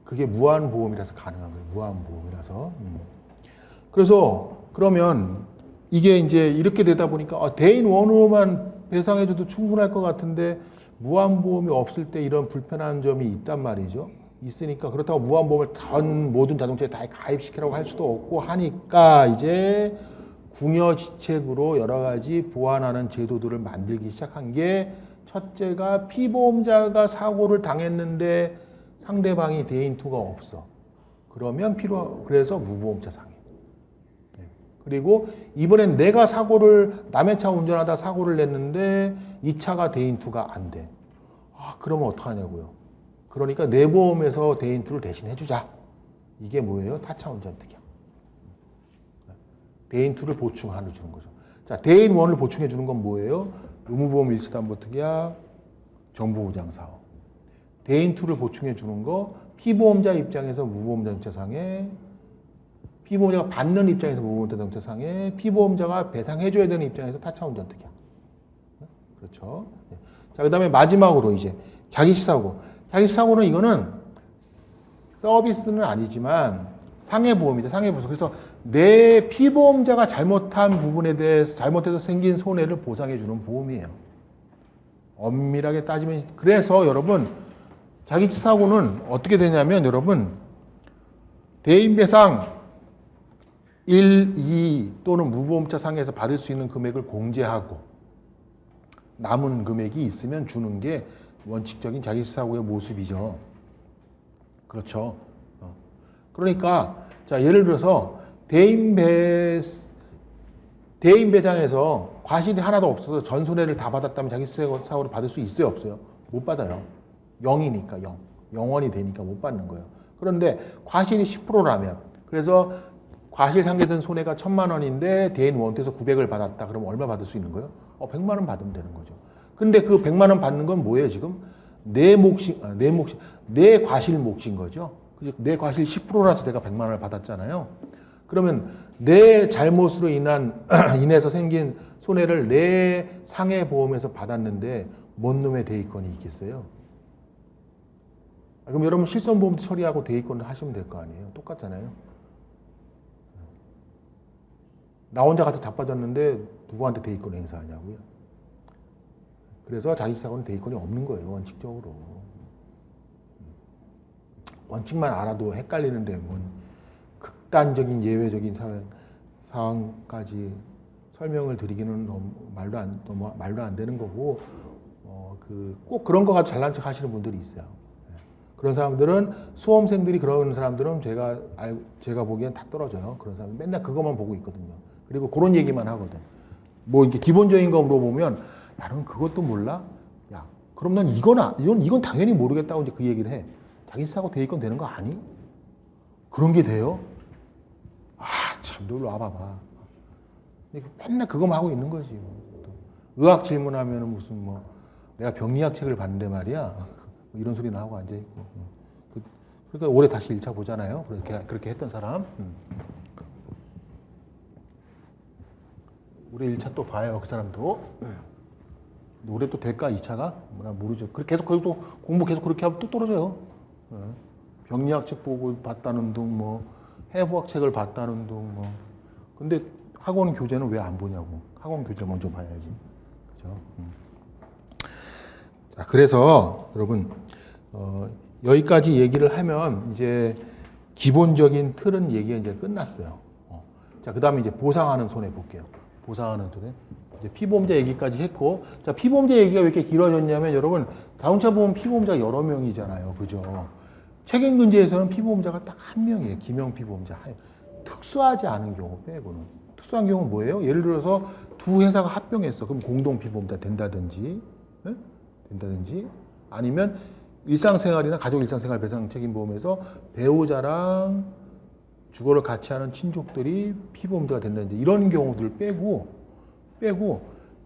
그게 무한보험이라서 가능한 거예요. 무한보험이라서. 그래서 그러면 이게 이제 이렇게 되다 보니까 대인 원으로만 배상해줘도 충분할 것 같은데 무한보험이 없을 때 이런 불편한 점이 있단 말이죠. 있으니까 그렇다고 무한보험을 전 모든 자동차에 다 가입시키라고 할 수도 없고 하니까 이제 궁여지책으로 여러 가지 보완하는 제도들을 만들기 시작한 게 첫째가 피보험자가 사고를 당했는데 상대방이 대인2가 없어. 그러면 그래서 무보험차 상해. 그리고 이번엔 내가 남의 차 운전하다 사고를 냈는데 이 차가 대인2가 안 돼. 그러면 어떡하냐고요. 그러니까 내 보험에서 대인2를 대신 해주자. 이게 뭐예요? 타차 운전 특약. 대인2를 보충하는 주는 거죠. 자, 대인1을 보충해 주는 건 뭐예요? 의무보험 일시담보 특약, 정보보장 사업. 대인2를 보충해 주는 거 피보험자 입장에서 무보험자 자동차상해, 피보험자가 받는 입장에서 무보험자 자동차상해, 피보험자가 배상해줘야 되는 입장에서 타차 운전 특약. 그렇죠. 자, 그 다음에 마지막으로 이제 자기시사고. 자기시사고는 이거는 서비스는 아니지만 상해보험이죠. 상해보험. 그래서 내 피보험자가 잘못한 부분에 대해서 잘못해서 생긴 손해를 보상해주는 보험이에요. 엄밀하게 따지면. 그래서 여러분 자기사고는 어떻게 되냐면 여러분 대인배상 1, 2 또는 무보험차 상해에서 받을 수 있는 금액을 공제하고 남은 금액이 있으면 주는 게 원칙적인 자기사고의 모습이죠. 그렇죠. 그러니까 자 예를 들어서 대인배상에서 과실이 하나도 없어서 전 손해를 다 받았다면 자기사고를 받을 수 있어요, 없어요? 못 받아요. 0이니까 0. 0원이 되니까 못 받는 거예요. 그런데 과실이 10%라면 그래서 과실 상계된 손해가 1,000만 원인데 대인 원태에서 900을 받았다. 그러면 얼마 받을 수 있는 거예요? 100만 원 받으면 되는 거죠. 근데 그 100만 원 받는 건 뭐예요, 지금? 내 과실 몫인 거죠. 내 과실 10%라서 내가 100만 원을 받았잖아요. 그러면 내 잘못으로 인해서 생긴 손해를 내 상해보험에서 받았는데 뭔 놈의 대위권이 있겠어요? 그럼 여러분 실손보험도 처리하고 대위권을 하시면 될 거 아니에요? 똑같잖아요. 나 혼자 가서 자빠졌는데 누구한테 대위권 행사하냐고요? 그래서 자기사고는 대위권이 없는 거예요, 원칙적으로. 원칙만 알아도 헷갈리는데 뭔 극단적인 예외적인 상황까지 설명을 드리기는 너무 말도 안 되는 거고, 꼭 그런 거 가지고 잘난 척 하시는 분들이 있어요. 그런 사람들은 수험생들이 그런 사람들은 제가 보기엔 다 떨어져요. 그런 사람 맨날 그것만 보고 있거든요. 그리고 그런 얘기만 하거든. 뭐 이제 기본적인 거 물어보면 야, 넌 그것도 몰라? 야, 그럼 넌 이건 당연히 모르겠다고 이제 그 얘기를 해. 자기 사고 대입권 되는 거 아니? 그런 게 돼요? 아, 참, 너 일로 와봐봐. 맨날 그거만 하고 있는 거지. 의학 질문하면 무슨 뭐 내가 병리학 책을 봤는데 말이야. 이런 소리나 하고 앉아있고. 그러니까 올해 다시 1차 보잖아요. 그렇게 했던 사람. 올해 1차 또 봐요. 그 사람도. 올해 또 될까? 2차가? 뭐나 모르죠. 계속 공부 계속 그렇게 하면 또 떨어져요. 병리학 책 보고 봤다는 둥, 뭐 해부학 책을 봤다는 둥, 뭐. 근데 학원 교재는 왜 안 보냐고. 학원 교재를 먼저 봐야지. 그죠? 자, 그래서 여러분 여기까지 얘기를 하면 이제 기본적인 틀은 얘기가 이제 끝났어요. 자, 그 다음에 이제 보상하는 손해 볼게요. 보상하는 손해. 이제 피보험자 얘기까지 했고, 자, 피보험자 얘기가 왜 이렇게 길어졌냐면 여러분 자동차 보험 피보험자 여러 명이잖아요. 그죠? 책임근제에서는 피보험자가 딱 한 명이에요. 기명 피보험자. 특수하지 않은 경우 빼고는. 특수한 경우는 뭐예요? 예를 들어서 두 회사가 합병했어. 그럼 공동 피보험자 된다든지, 네? 된다든지, 아니면 일상생활이나 가족 일상생활 배상 책임보험에서 배우자랑 주거를 같이 하는 친족들이 피보험자가 된다든지 이런 경우들 빼고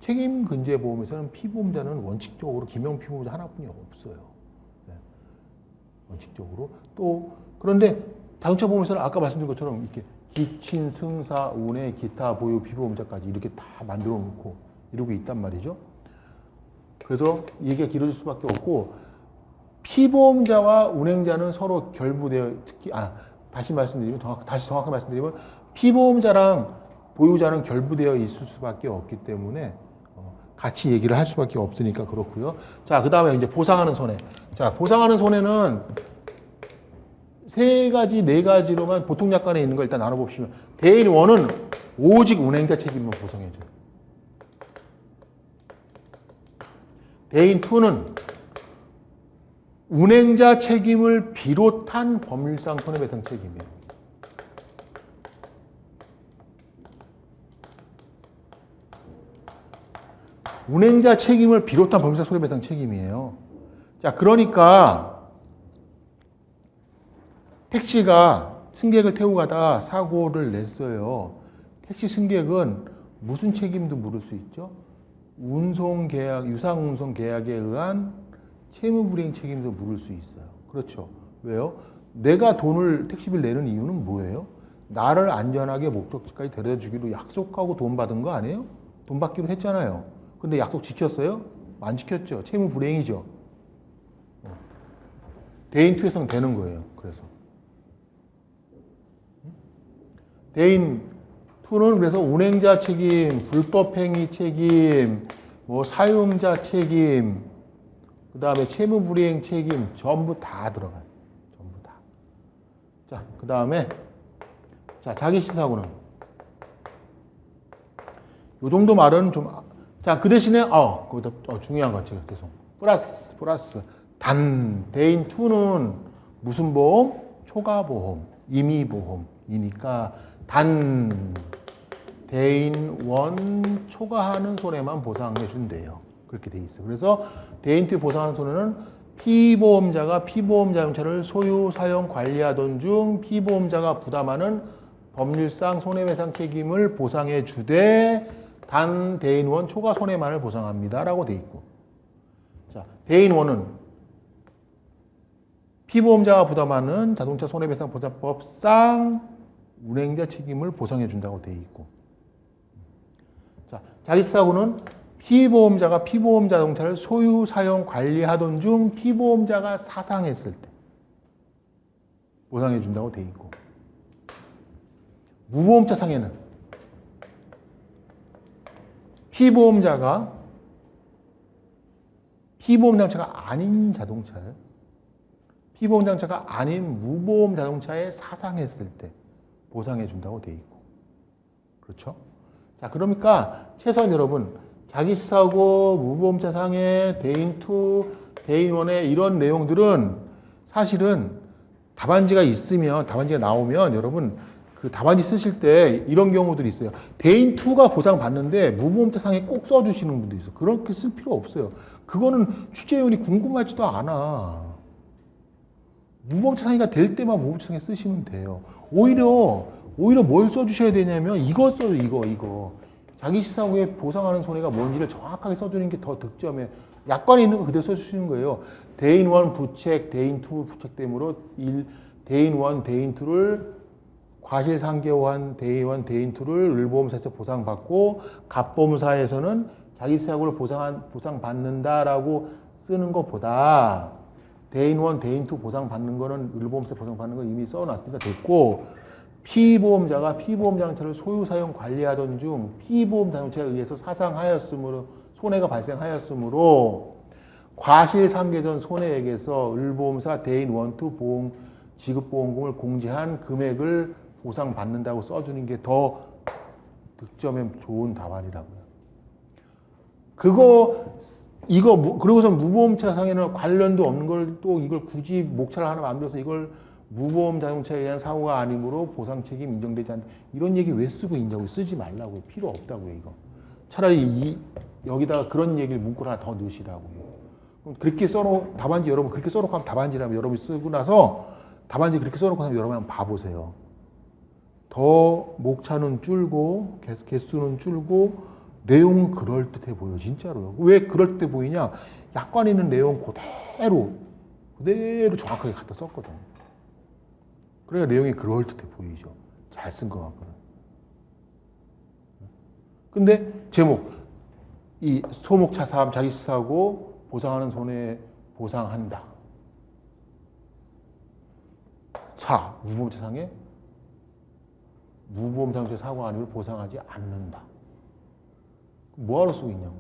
책임근제보험에서는 피보험자는 원칙적으로 기명 피보험자 하나뿐이 없어요. 네. 원칙적으로. 또 그런데 자동차 보험에서는 아까 말씀드린 것처럼 이렇게 기친, 승사, 운해, 기타, 보유, 피보험자까지 이렇게 다 만들어 놓고 이러고 있단 말이죠. 그래서 얘기가 길어질 수밖에 없고 피보험자와 운행자는 서로 결부되어 다시 정확하게 말씀드리면 피보험자랑 보유자는 결부되어 있을 수밖에 없기 때문에 같이 얘기를 할 수밖에 없으니까 그렇고요. 자, 그 다음에 이제 보상하는 손해. 자, 보상하는 손해는 세 가지, 네 가지로만 보통 약관에 있는 걸 일단 나눠봅시면 대인 1은 오직 운행자 책임만 보상해줘요. 대인 2는 운행자 책임을 비롯한 법률상 손해배상 책임이에요. 운행자 책임을 비롯한 법률상 손해배상 책임이에요. 자, 그러니까 택시가 승객을 태우고 가다가 사고를 냈어요. 택시 승객은 무슨 책임도 물을 수 있죠? 운송계약, 유상운송계약에 의한 채무불이행 책임도 물을 수 있어요. 그렇죠. 왜요? 내가 돈을 택시비를 내는 이유는 뭐예요? 나를 안전하게 목적지까지 데려다 주기로 약속하고 돈 받은 거 아니에요? 돈 받기로 했잖아요. 근데 약속 지켰어요? 안 지켰죠. 채무불이행이죠. 대인 2에서는 되는 거예요. 그래서 대인 2는 그래서 운행자 책임, 불법행위 책임, 뭐 사용자 책임, 그 다음에 채무불이행 책임 전부 다 들어가요. 전부 다. 자, 그 다음에 자, 자기실사고는 요 정도 말은 좀 자, 그 대신에 거기다 중요한 거 제가 죄송. 플러스 대인 2는 무슨 보험? 초과보험, 임의보험이니까 대인 1 초과하는 손해만 보상해 준대요. 그렇게 돼 있어요. 그래서 대인 2 보상하는 손해는 피보험자가 피보험 자동차를 소유, 사용, 관리하던 중 피보험자가 부담하는 법률상 손해배상 책임을 보상해 주되 단 대인 1 초과 손해만을 보상합니다. 라고 돼 있고. 자, 대인 1은 피보험자가 부담하는 자동차 손해배상 보장법상 운행자 책임을 보상해 준다고 돼 있고. 자, 자기사고는 피보험자가 피보험 자동차를 소유, 사용, 관리하던 중 피보험자가 사상했을 때 보상해 준다고 돼 있고. 무보험차 상해는 피보험자가 피보험 자동차가 아닌 자동차를 피보험 자동차가 아닌 무보험 자동차에 사상했을 때 보상해 준다고 돼 있고. 그렇죠? 자, 그러니까 최소한 여러분 자기사고, 무보험차 상해, 대인 2, 대인 1의 이런 내용들은 사실은 답안지가 나오면 여러분 그 답안지 쓰실 때 이런 경우들이 있어요. 대인 2가 보상받는데 무보험자 상에 꼭 써주시는 분도 있어요. 그렇게 쓸 필요 없어요. 그거는 취재위원이 궁금하지도 않아. 무보험자 상의가 될 때만 무보험자 상에 쓰시면 돼요. 오히려 뭘 써주셔야 되냐면 이거 써요. 이거. 자기 시사고에 보상하는 손해가 뭔지를 정확하게 써주는 게 더 득점에 약관에 있는 거 그대로 써주시는 거예요. 대인 1 부책, 대인 2 부책되므로 대인 1, 대인 2를 과실상계한 대인 1, 대인 2를 을보험사에서 보상받고 갑보험사에서는 자기 시사고를 보상받는다라고 쓰는 것보다 대인 1, 대인 2 보상받는 거는 을보험사 보상받는 건 이미 써놨으니까 됐고 피보험자가 피보험장치를 소유 사용 관리하던 중 피보험장치에 의해서 사상하였으므로 손해가 발생하였으므로 과실상계전 손해액에서 을보험사 대인 1, 2 보험 지급보험금을 공제한 금액을 보상받는다고 써주는 게 더 득점에 좋은 답안이라고요. 그러고서 무보험차 상에는 관련도 없는 걸 또 이걸 굳이 목차를 하나 만들어서 이걸 무보험 자동차에 의한 사고가 아니므로 보상 책임 인정되지 않는다. 이런 얘기 왜 쓰고 있냐고. 쓰지 말라고요. 필요 없다고요, 이거. 차라리 여기다가 그런 얘기를 문구를 하나 더 넣으시라고요. 그렇게 답안지 여러분 그렇게 써놓고 하면 답안지라면 여러분이 쓰고 나서 답안지 그렇게 써놓고 하면 여러분 한번 봐보세요. 더 목차는 줄고 개수는 줄고 내용은 그럴듯해 보여. 진짜로요. 왜 그럴듯해 보이냐? 약관에 있는 내용 그대로 정확하게 갖다 썼거든. 그러니까 내용이 그럴듯해 보이죠. 잘 쓴 것 같거든. 근데 제목 이 소목차 사업 자기 사고 보상하는 손해 보상한다. 차 무보험차 상에 무보험장치 사고 아니면 보상하지 않는다. 뭐하러 쓰고 있냐고.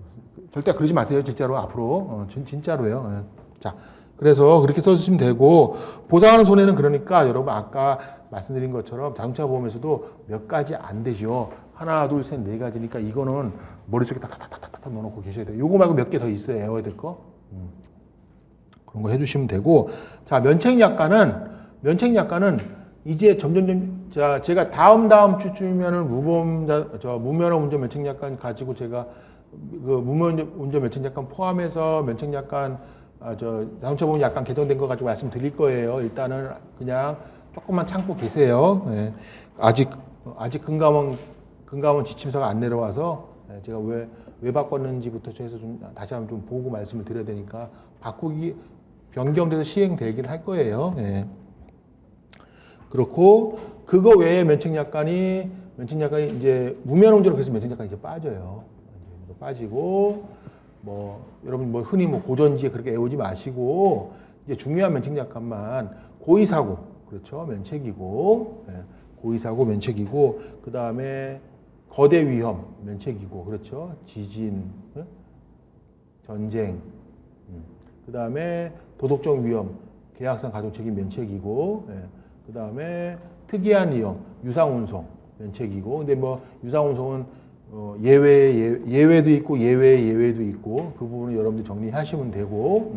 절대 그러지 마세요. 진짜로 앞으로. 진짜로요. 자, 그래서 그렇게 써주시면 되고 보상하는 손해는 그러니까 여러분 아까 말씀드린 것처럼 자동차 보험에서도 몇 가지 안 되죠. 하나, 둘, 셋, 네 가지니까 이거는 머릿속에 탁탁탁탁탁 넣어놓고 계셔야 돼요. 요거 말고 몇 개 더 있어요. 외워야 될 거. 그런 거 해주시면 되고. 자, 면책약관은 이제 점점점 제가 다음 주쯤이면은 무면허 운전 면책약관 가지고 제가 그 무면허 운전 면책약관 포함해서 면책약관 자동차 보험 약관 개정된 거 가지고 말씀드릴 거예요. 일단은 그냥 조금만 참고 계세요. 네. 아직 금감원 지침서가 안 내려와서 제가 왜 바꿨는지부터 해서 좀 다시 한번 좀 보고 말씀을 드려야 되니까 변경돼서 시행되긴 할 거예요. 네. 그렇고 그거 외에 면책약관이 이제 무면허운전으로 그래서 면책약관이 이제 빠져요. 이제 빠지고 여러분 흔히 고전지에 그렇게 외우지 마시고 이제 중요한 면책약관만 고의사고 그렇죠 면책이고 고의사고 면책이고 그 다음에 거대 위험 면책이고 그렇죠 지진 전쟁 그 다음에 도덕적 위험 계약상 가족책임 면책이고 그 다음에 특이한 위험 유상운송 면책이고 근데 유상운송은 예외도 있고 예외도 있고 그 부분은 여러분들 정리하시면 되고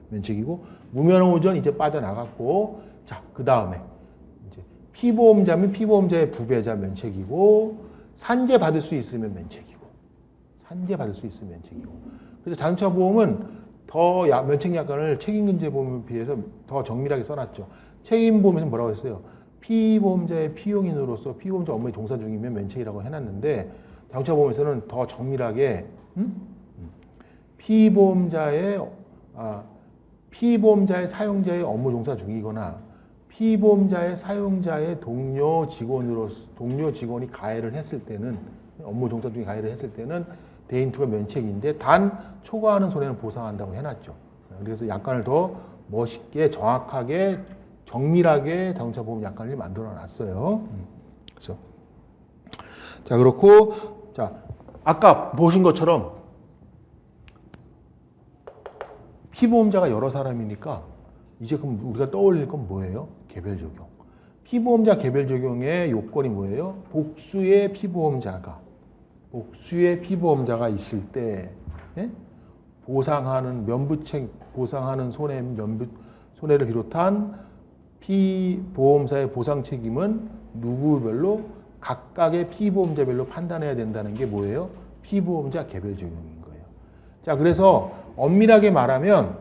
면책이고 무면허 운전 이제 빠져나갔고 자 그 다음에 이제 피보험자면 피보험자의 부배자 면책이고 산재 받을 수 있으면 면책이고 그래서 자동차 보험은 더 면책약관을 책임근제보험에 비해서 더 정밀하게 써놨죠. 책임보험에서 뭐라고 했어요? 피보험자의 피용인으로서 피보험자 업무에 종사 중이면 면책이라고 해놨는데 자동차 보험에서는 더 정밀하게 피보험자의 사용자의 업무 종사 중이거나 피보험자의 사용자의 동료 직원이 가해를 했을 때는 업무 종사 중에 가해를 했을 때는 대인2가 면책인데 단 초과하는 손해는 보상한다고 해놨죠. 그래서 약관을 더 멋있게 정확하게 정밀하게 자동차 보험 약관을 만들어 놨어요. 그래서 자 그렇고 자 아까 보신 것처럼 피보험자가 여러 사람이니까 이제 그럼 우리가 떠올릴 건 뭐예요? 개별 적용. 피보험자 개별 적용의 요건이 뭐예요? 복수의 피보험자가 있을 때 보상하는 면부책 보상하는 손해를 비롯한 피보험사의 보상 책임은 누구별로 각각의 피보험자별로 판단해야 된다는 게 뭐예요? 피보험자 개별 적용인 거예요. 자, 그래서 엄밀하게 말하면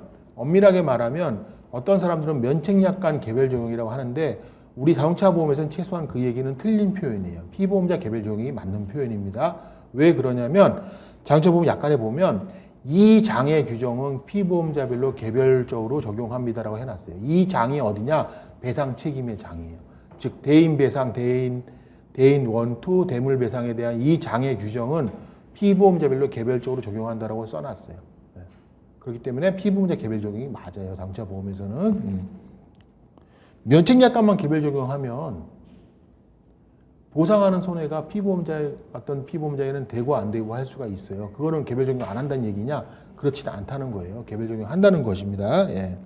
어떤 사람들은 면책약관 개별 적용이라고 하는데 우리 자동차 보험에서는 최소한 그 얘기는 틀린 표현이에요. 피보험자 개별 적용이 맞는 표현입니다. 왜 그러냐면 자동차 보험 약관에 보면 이 장의 규정은 피보험자별로 개별적으로 적용합니다라고 해놨어요. 이 장이 어디냐? 배상 책임의 장이에요. 즉 대인 배상, 대인 원투, 대물 배상에 대한 이 장의 규정은 피보험자별로 개별적으로 적용한다라고 써놨어요. 네. 그렇기 때문에 피보험자 개별 적용이 맞아요. 자동차 보험에서는. 면책약관만 개별 적용하면 보상하는 손해가 어떤 피보험자에는 되고 안 되고 할 수가 있어요. 그거는 개별 적용 안 한다는 얘기냐? 그렇지는 않다는 거예요. 개별 적용 한다는 것입니다. 예.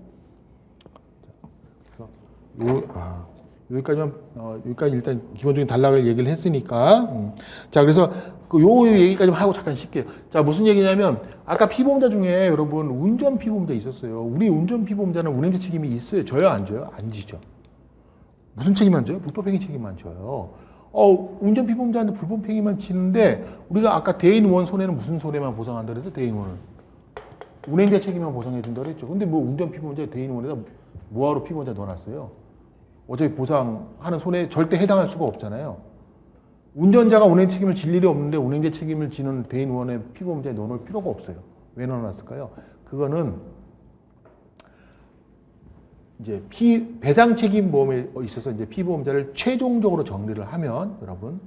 여기까지 일단 기본적인 단락을 얘기를 했으니까. 자, 그래서 요 얘기까지만 하고 잠깐 쉴게요. 자, 무슨 얘기냐면 아까 피보험자 중에 여러분 운전 피보험자 있었어요. 우리 운전 피보험자는 운행자 책임이 있어요. 져요, 안 져요? 안 지죠. 무슨 책임만 져요? 불법행위 책임만 져요. 운전 피보험자한테 불법행위만 지는데 우리가 아까 대인원 손해는 무슨 손해만 보상한다 그래서 대인원은 운행자 책임만 보상해 준다 그랬죠. 근데 뭐 운전 피보험자 대인원에다 뭐하러 피보험자 넣어놨어요? 어차피 보상하는 손해에 절대 해당할 수가 없잖아요. 운전자가 운행 책임을 질 일이 없는데 운행자 책임을 지는 대인원에 피보험자에 넣어놓을 필요가 없어요. 왜 넣어놨을까요? 그거는 이제 배상 책임 보험에 있어서 이제 피보험자를 최종적으로 정리를 하면 여러분,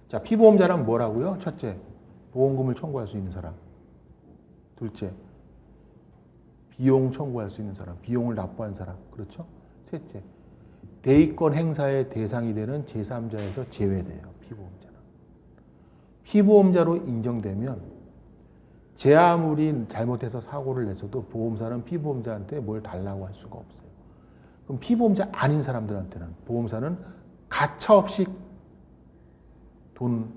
자, 피보험자란 뭐라고요? 첫째, 보험금을 청구할 수 있는 사람. 둘째, 비용 청구할 수 있는 사람, 비용을 납부한 사람. 그렇죠? 셋째, 대의권 행사의 대상이 되는 제3자에서 제외돼요. 피보험자는. 피보험자로 인정되면 제 아무리 잘못해서 사고를 냈어도 보험사는 피보험자한테 뭘 달라고 할 수가 없어요. 그럼 피보험자 아닌 사람들한테는 보험사는 가차없이 돈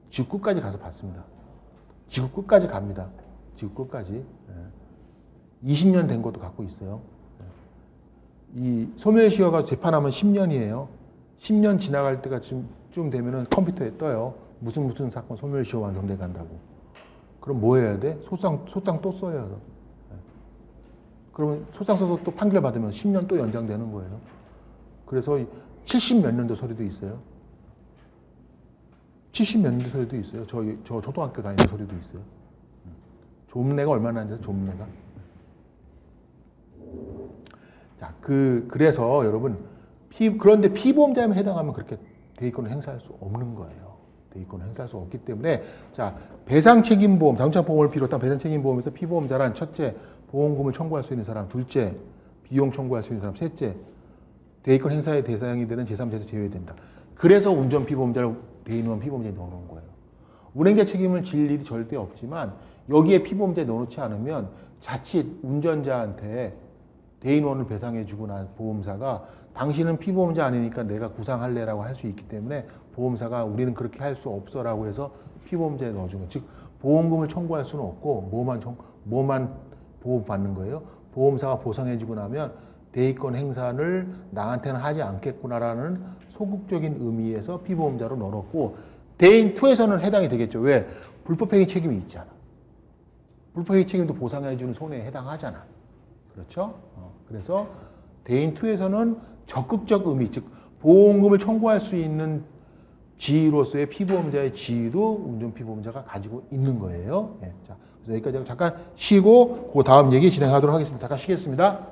지구 끝까지 가서 받습니다. 지구 끝까지 갑니다. 지구 끝까지. 20년 된 것도 갖고 있어요. 이 소멸시효가 재판하면 10년이에요. 10년 지나갈 때가 좀 되면은 컴퓨터에 떠요. 무슨 사건 소멸시효 완성돼 간다고. 그럼 뭐 해야 돼? 소장 또 써야 돼. 그러면 소장 써서 또 판결 받으면 10년 또 연장되는 거예요. 그래서 70 몇 년도 소리도 있어요. 70 몇 년도 소리도 있어요. 저 초등학교 다니는 소리도 있어요. 좀내가 얼마나 앉아서 좀내가. 자, 그래서 여러분, 그런데 피보험자에 해당하면 그렇게 대의권을 행사할 수 없는 거예요. 대의권을 행사할 수 없기 때문에, 자, 배상책임보험, 자동차 보험을 비롯한 배상책임보험에서 피보험자란 첫째, 보험금을 청구할 수 있는 사람, 둘째, 비용 청구할 수 있는 사람, 셋째, 대의권 행사의 대상이 되는 제3자에서 제외된다. 그래서 운전 피보험자를 대인원 피보험자에 넣어놓은 거예요. 운행자 책임을 질 일이 절대 없지만 여기에 피보험자에 넣어놓지 않으면 자칫 운전자한테 대인원을 배상해주고 난 보험사가 당신은 피보험자 아니니까 내가 구상할래라고 할 수 있기 때문에 보험사가 우리는 그렇게 할 수 없어라고 해서 피보험자에 넣어준 거예요. 즉 보험금을 청구할 수는 없고 뭐만 보호받는 거예요. 보험사가 보상해주고 나면 대의권 행사를 나한테는 하지 않겠구나라는 소극적인 의미에서 피보험자로 넣어놓고 대인 2에서는 해당이 되겠죠. 왜? 불법행위 책임이 있잖아. 불법행위 책임도 보상해주는 손해에 해당하잖아. 그렇죠? 그래서 대인 2에서는 적극적 의미, 즉 보험금을 청구할 수 있는 지위로서의 피보험자의 지위도 운전 피보험자가 가지고 있는 거예요. 자, 그래서 여기까지 잠깐 쉬고 그 다음 얘기 진행하도록 하겠습니다. 잠깐 쉬겠습니다.